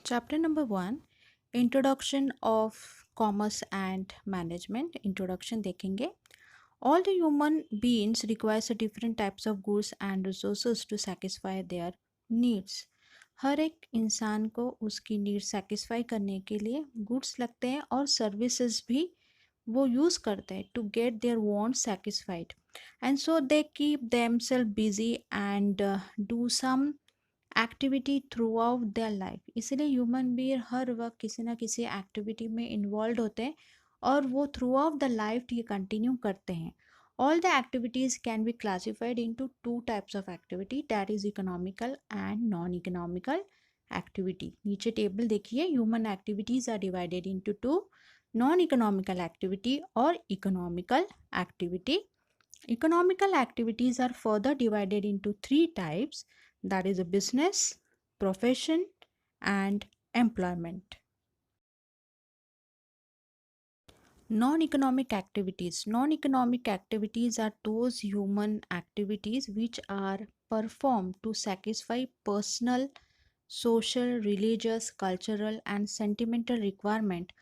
Chapter number 1, Introduction of Commerce and Management. Introduction देखेंगे. All the human beings requires different types of goods and resources to satisfy their needs. हर एक इंसान को उसकी needs satisfy करने के लिए goods लगते हैं और सर्विसेज भी वो यूज़ करते हैं to get their wants satisfied, and so they keep themselves busy and do some activity throughout their life. इसलिए ह्यूमन बीइंग हर वक्त किसी ना किसी एक्टिविटी में इन्वॉल्व होते हैं और वो थ्रू आउट द लाइफ ये कंटिन्यू करते हैं. All the activities can be classified into two types of activity, that is economical and non-economical activity. नीचे टेबल देखिए, human activities are divided into two, non-economical activity और economical activity. Economical activities are further divided into three types, that is a business, profession and employment. Non-economic activities. Non-economic activities are those human activities which are performed to satisfy personal, social, religious, cultural and sentimental requirement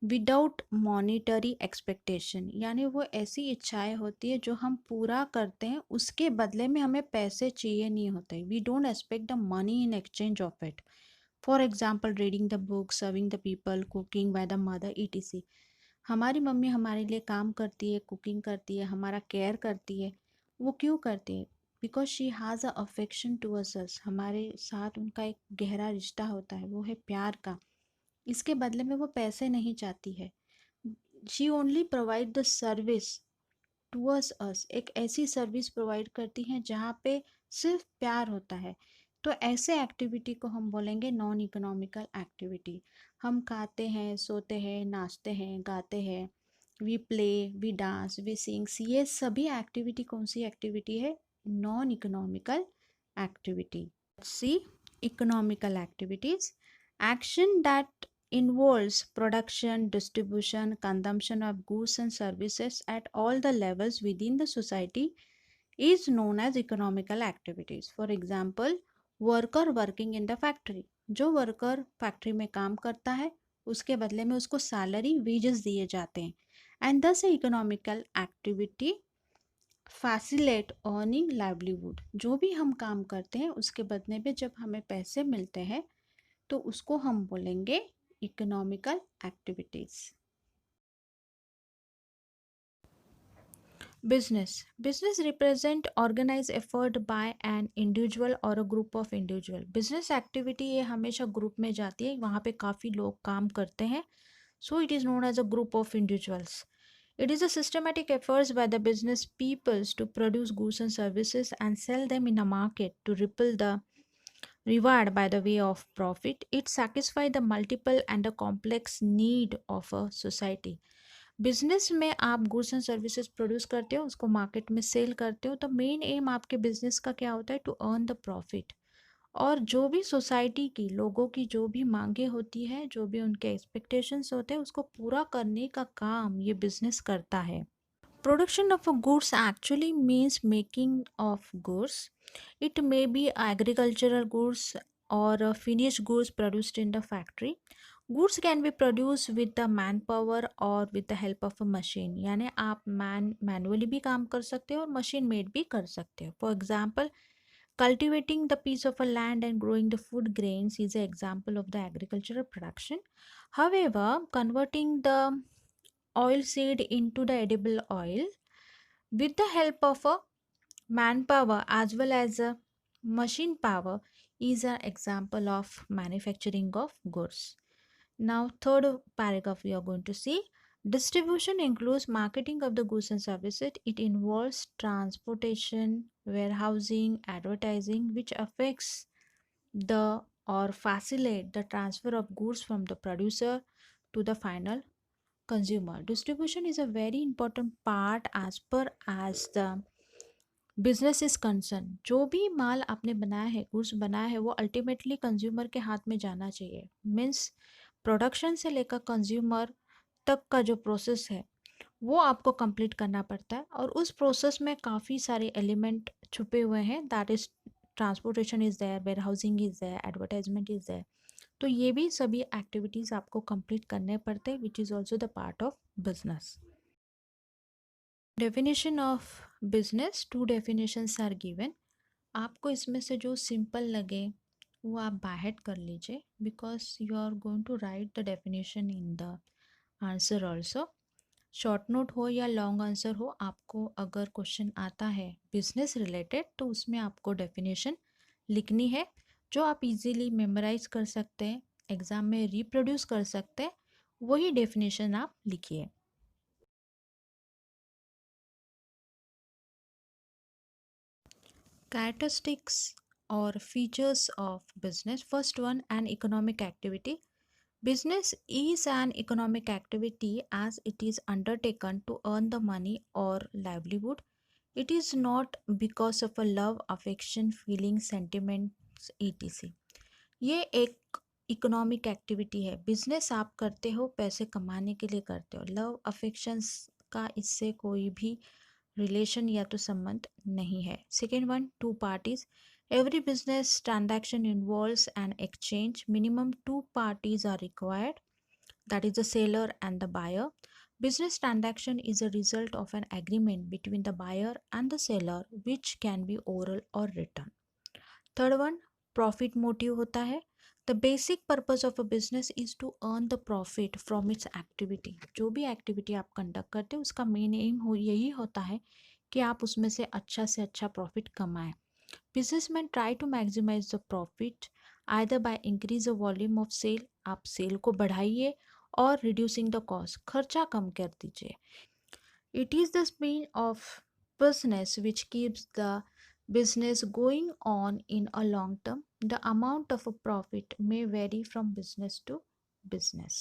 without monetary expectation. यानी वो ऐसी इच्छाएं होती है जो हम पूरा करते हैं, उसके बदले में हमें पैसे चाहिए नहीं होते. We don't expect the money in exchange of it. For example, reading the book, serving the people, cooking by the mother, ETC. हमारी मम्मी हमारे लिए काम करती है, कुकिंग करती है, हमारा केयर करती है. वो क्यों करती है? Because she has a affection towards us. हमारे साथ उनका एक गहरा रिश्ता होता है, वो है प्यार का. इसके बदले में वो पैसे नहीं चाहती है. She only provide the service towards us. एक ऐसी सर्विस प्रोवाइड करती हैं जहाँ पे सिर्फ प्यार होता है. तो ऐसे एक्टिविटी को हम बोलेंगे नॉन इकोनॉमिकल एक्टिविटी. हम खाते हैं, सोते हैं, नाचते हैं, गाते हैं, we play, we dance, we sings. ये सभी एक्टिविटी कौन सी एक्टिविटी है? Non economical activity. See economical activities. Action that involves production, distribution, consumption of goods and services at all the levels within the society is known as economical activities. For example, worker working in the factory. जो worker factory में काम करता है उसके बदले में उसको salary, wages दिए जाते हैं. एंड दस economical activity facilitate earning livelihood. जो भी हम काम करते हैं उसके बदले में जब हमें पैसे मिलते हैं तो उसको हम बोलेंगे economical activities. Business represent organise effort by an individual और a group of individual. Business activity ये हमेशा ग्रुप में जाती है, वहाँ पे काफ़ी लोग काम करते हैं. So it is known as a group of individuals. It is a systematic efforts by the business peoples to produce goods and services and sell them in a market to ripple the reward by the way of profit. It satisfies the multiple and the complex need of a society. Business में आप goods and services produce करते हो, उसको market में cell करते हो, तो main M आपके बिजनेस का क्या होता है? To earn the profit. और जो भी सोसाइटी की लोगों की जो भी मांगे होती है, जो भी उनके एक्सपेक्टेशंस होते हैं, उसको पूरा करने का काम ये बिजनेस करता है. Production of goods actually means making of goods. It may be agricultural goods or finished goods produced in the factory. Goods can be produced with the manpower or with the help of a machine. यानी आप manually भी काम कर सकते हो और machine made भी कर सकते हो. For example, cultivating the piece of a land and growing the food grains is an example of the agricultural production. However, converting the oil seed into the edible oil with the help of a manpower as well as a machine power is an example of manufacturing of goods. Now, third paragraph we are going to see. Distribution includes marketing of the goods and services. It involves transportation, warehousing, advertising, which affects the or facilitate the transfer of goods from the producer to the final consumer. Distribution is a very important part as per as the business is concerned. जो भी माल आपने बनाया है, goods बनाया है, वो ultimately consumer के हाथ में जाना चाहिए. मीन्स प्रोडक्शन से लेकर कंज्यूमर तक का जो प्रोसेस है वो आपको कंप्लीट करना पड़ता है. और उस प्रोसेस में काफ़ी सारे एलिमेंट छुपे हुए हैं. That is transportation is there, warehousing is there, advertisement is there. तो ये भी सभी एक्टिविटीज़ आपको कंप्लीट करने पड़ते हैं, which is also the part of business. Definition of business, 2 definitions are given. आपको इसमें से जो सिंपल लगे वो आप बाहर कर लीजिए, because you are going to write the definition in the answer also. Short note हो या लॉन्ग आंसर हो, आपको अगर क्वेश्चन आता है बिजनेस रिलेटेड तो उसमें आपको डेफिनेशन लिखनी है, जो आप इजीली मेमोराइज कर सकते हैं, एग्जाम में रिप्रोड्यूस कर सकते हैं, वही डेफिनेशन आप लिखिए. Characteristics or features of business. First one, an economic activity. Business is an economic activity as it is undertaken to earn the money or livelihood. It is not because of a love, affection, feelings, sentiments, etc. ये एक economic activity है. Business आप करते हो पैसे कमाने के लिए करते हो. लव अफेक्शंस का इससे कोई भी रिलेशन या तो संबंध नहीं है. Second one, 2 parties. Every business transaction involves an exchange. Minimum 2 parties are required, that is the seller and the buyer. Business transaction is a result of an agreement between the buyer and the seller which can be oral or written. Third one, profit motive होता है. The basic purpose of a business is to earn the profit from its activity. जो भी activity आप conduct करते हो उसका main M यही होता है कि आप उसमें से अच्छा प्रॉफिट कमाएं. Businessman try to maximise the profit either by increase the volume of sale. आप सेल को बढ़ाइए और रिड्यूसिंग द कॉस्ट, खर्चा कम कर दीजिए. It is the speed of business which keeps the business going on in a long term. The amount of a profit may vary from business to business.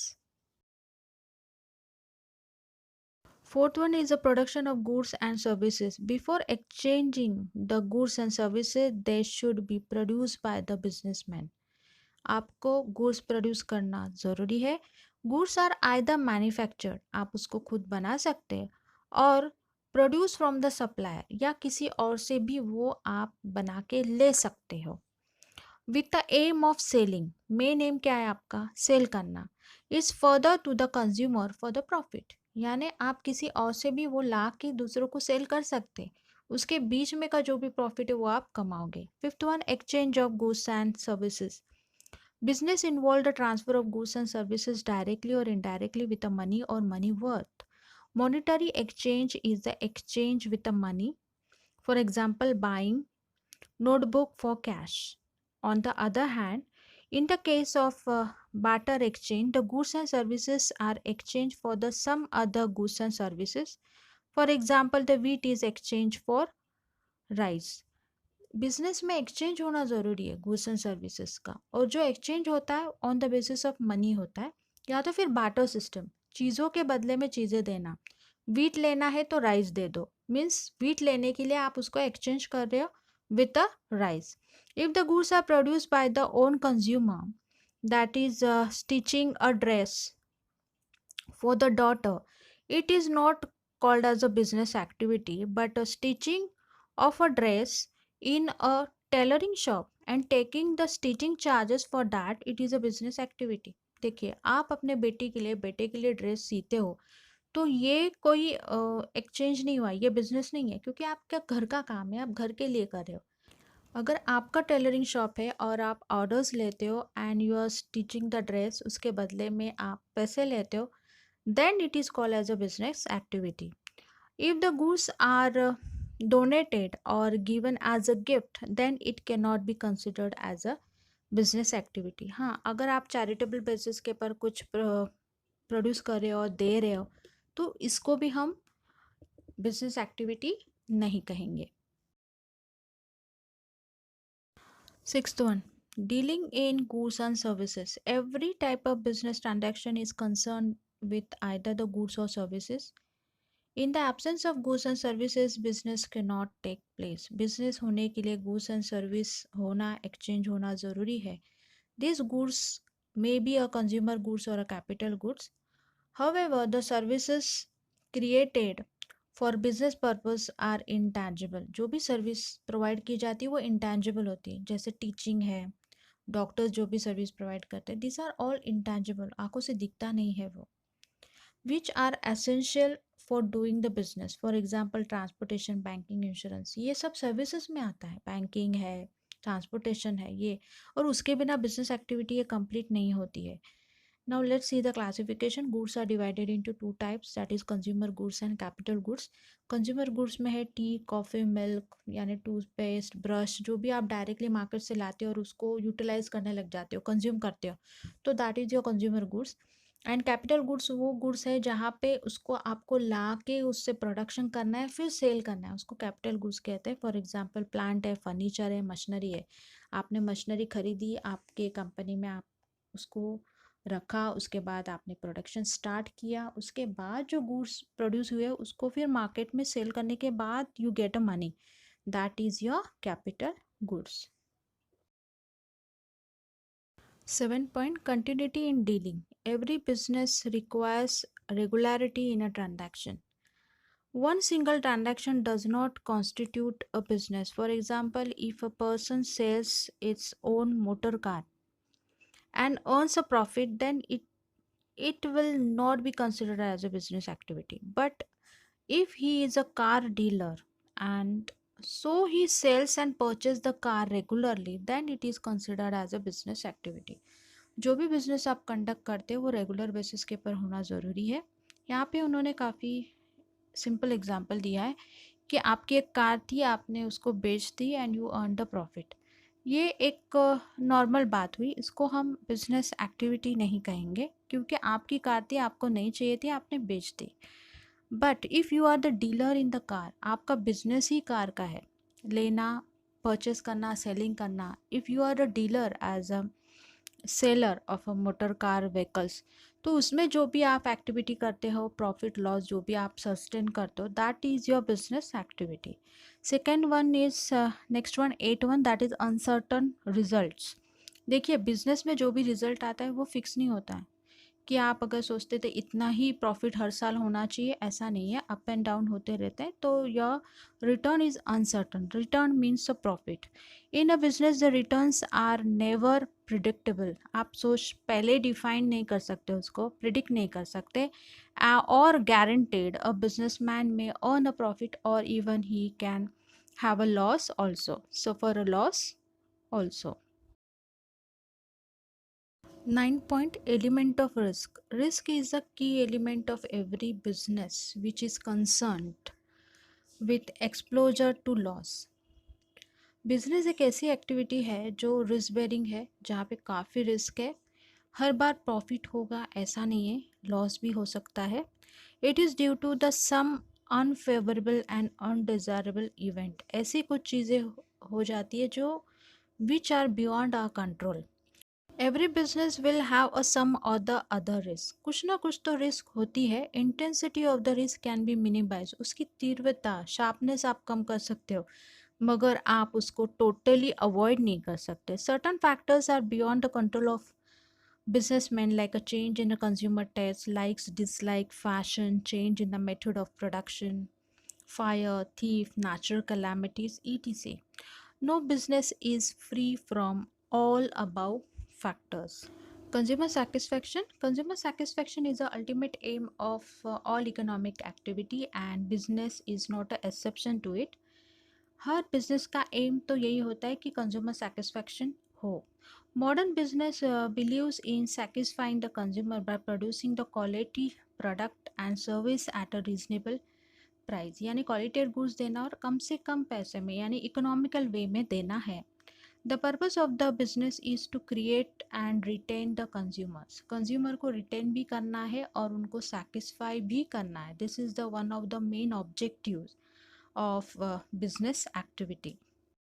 Fourth one is the production of goods and services. Before exchanging the goods and services, they should be produced by the businessman. आपको goods produce करना ज़रूरी है. Goods are either manufactured, आप उसको खुद बना सकते हैं, और प्रोड्यूस फ्रॉम द सप्लायर, या किसी और से भी वो आप बना के ले सकते हो. With the aim of selling, main aim क्या है आपका? सेल करना. Is further to the consumer for the profit, यानी आप किसी और से भी वो ला के दूसरों को सेल कर सकते, उसके बीच में का जो भी प्रॉफिट है वो आप कमाओगे. Fifth one, exchange of goods and services. Business involved the transfer of goods and services directly or indirectly with the money or money worth. Monetary exchange is the exchange with the money. For example, buying notebook for cash. On the other hand, in the case of barter exchange, the goods and services are exchanged for the some other goods and services. For example, the wheat is exchanged for rice. Business में exchange होना ज़रूरी है goods and services का, और जो exchange होता है on the basis of money होता है, या तो फिर बाटर सिस्टम, चीज़ों के बदले में चीज़ें देना. वीट लेना है तो राइस दे दो, मीन्स वीट लेने के लिए आप उसको एक्सचेंज कर रहे हो with the rice. If the goods are produce by the own consumer, that is stitching a dress for the daughter, it is not called as a business activity, but a stitching of a dress in a tailoring shop and taking the stitching charges for that, it is a business activity. देखिए, आप अपने बेटे के लिए dress सीते हो, तो ये कोई एक्सचेंज नहीं हुआ, ये बिजनेस नहीं है, क्योंकि आपका घर का काम है, आप घर के लिए कर रहे हो. अगर आपका टेलरिंग शॉप है और आप ऑर्डर्स लेते हो and you are stitching the dress, उसके बदले में आप पैसे लेते हो, then it is called as a business activity. If the goods are donated or given as a gift, then it cannot be considered as a business activity. हाँ, अगर आप चैरिटेबल बेसिस के पर कुछ प्रोड्यूस कर रहे हो और दे रहे हो, तो इसको भी हम बिजनेस एक्टिविटी नहीं कहेंगे. Sixth one, dealing in goods and services. Every type of business transaction is concerned with either the goods or services. In the absence of goods and services, business cannot take place. Business होने के लिए goods and service होना, exchange होना ज़रूरी है. These goods may be a consumer goods or a capital goods. However, the services created for business purpose are intangible. जो भी service provide की जाती है वो intangible होती है, जैसे टीचिंग है, डॉक्टर्स जो भी सर्विस प्रोवाइड करते हैं, दिस आर ऑल इंटेंजिबल, आंखों से दिखता नहीं है वो, which are essential for doing the business, for example transportation, banking, insurance, ये सब सर्विसेज में आता है, बैंकिंग है, ट्रांसपोर्टेशन है ये, और उसके बिना बिजनेस एक्टिविटी ये कंप्लीट नहीं होती है. Now let's see the classification. Goods are divided into two types, that is consumer goods and capital goods. Consumer goods में है टी, कॉफ़ी, मिल्क, यानी टूथपेस्ट, ब्रश, जो भी आप डायरेक्टली मार्केट से लाते हो और उसको यूटिलाइज करने लग जाते हो, कंज्यूम करते हो, तो that is your consumer goods. And capital goods वो गुड्स है जहाँ पे उसको आपको ला के उससे प्रोडक्शन करना है फिर सेल करना है, उसको कैपिटल गुड्स कहते हैं. फॉर एग्जांपल प्लांट है, फर्नीचर है, मशीनरी है. आपने मशीनरी खरीदी आपके कंपनी में, आप उसको रखा, उसके बाद आपने प्रोडक्शन स्टार्ट किया, उसके बाद जो गुड्स प्रोड्यूस हुए उसको फिर मार्केट में सेल करने के बाद you get a money, that is your capital goods. 7 point continuity in dealing. Every business requires regularity in a transaction. One single transaction does not constitute a business. For example, if a person sells its own motor car and earns a profit, then it will not be considered as a business activity. But if he is a car dealer and so he sells and purchases the car regularly, then it is considered as a business activity. जो भी business आप conduct करते हो वो regular basis के ऊपर होना ज़रूरी है. यहाँ पे उन्होंने काफ़ी सिंपल एग्जांपल दिया है कि आपकी एक कार थी, आपने उसको बेच दी and you earn the profit. ये एक नॉर्मल बात हुई, इसको हम बिजनेस एक्टिविटी नहीं कहेंगे क्योंकि आपकी कार थी, आपको नहीं चाहिए थी, आपने बेच दी. But if you are the dealer in the car, आपका बिजनेस ही कार का है, लेना, परचेस करना, सेलिंग करना. If you are a dealer as a seller of a motor car vehicles, तो उसमें जो भी आप एक्टिविटी करते हो, प्रॉफिट लॉस जो भी आप सस्टेन करते हो, that is your business activity. Second one is next one 8 1, that is uncertain results. देखिए बिजनेस में जो भी रिजल्ट आता है वो फिक्स नहीं होता है कि आप अगर सोचते थे इतना ही प्रॉफिट हर साल होना चाहिए, ऐसा नहीं है, अप एंड डाउन होते रहते हैं. तो your return is uncertain. Return means a profit. In a business the returns are never predictable. आप सोच पहले डिफाइन नहीं कर सकते, उसको प्रिडिक्ट नहीं कर सकते. और गारंटेड अ बिजनेसमैन में अर्न अ प्रॉफिट और even he can have a loss also, suffer a loss also. 9 point element of risk. Risk is a key element of every business which is concerned with exposure to loss. Business एक ऐसी activity है जो risk bearing है, जहाँ पे काफ़ी risk है. हर बार profit होगा ऐसा नहीं है, लॉस भी हो सकता है. It is due to the some unfavourable and undesirable event. ऐसी कुछ चीज़ें हो जाती है जो which are beyond our control. Every business will have a some or the other risk. कुछ ना कुछ तो रिस्क होती है. Intensity of the risk can be minimise. उसकी तीव्रता, शार्पनेस आप कम कर सकते हो, मगर आप उसको टोटली अवॉइड नहीं कर सकते. Certain factors are beyond the control of businessmen, like a change in a consumer taste, likes, dislike, fashion, change in the method of production, fire, thief, natural calamities, etc. No business is free from all above factors. Consumer satisfaction. Consumer satisfaction is the ultimate aim of all economic activity and business is not an exception to it. Her business का M तो यही होता है कि consumer satisfaction हो. Modern business believes in satisfying the consumer by producing the quality product and service at a reasonable price. यानी quality goods देना और कम से कम पैसे में, यानी इकोनॉमिकल वे में देना है. The purpose of the business is to create and retain the consumers. Consumer को रिटेन भी करना है और उनको सेटिस्फाई भी करना है. This is the one of the main objectives of business activity.